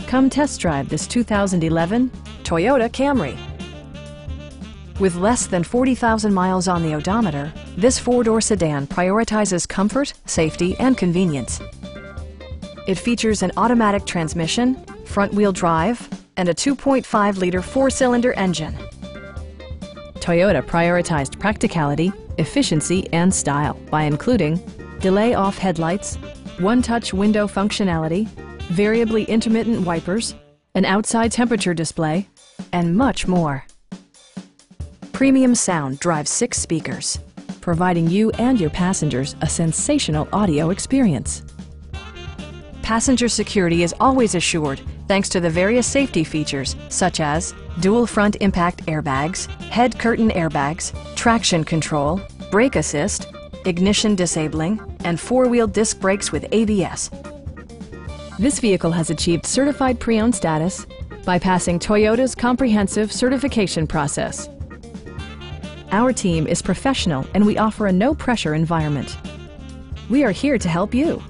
Come test drive this 2011 Toyota Camry. With less than 40,000 miles on the odometer, this four-door sedan prioritizes comfort, safety, and convenience. It features an automatic transmission, front-wheel drive, and a 2.5-liter four-cylinder engine. Toyota prioritized practicality, efficiency, and style by including delay-off headlights, one-touch window functionality, variably intermittent wipers, an outside temperature display, and much more. Premium sound drives 6 speakers, providing you and your passengers a sensational audio experience. Passenger security is always assured thanks to the various safety features such as dual front impact airbags, head curtain airbags, traction control, brake assist, ignition disabling, and 4-wheel disc brakes with ABS. This vehicle has achieved certified pre-owned status by passing Toyota's comprehensive certification process. Our team is professional and we offer a no-pressure environment. We are here to help you.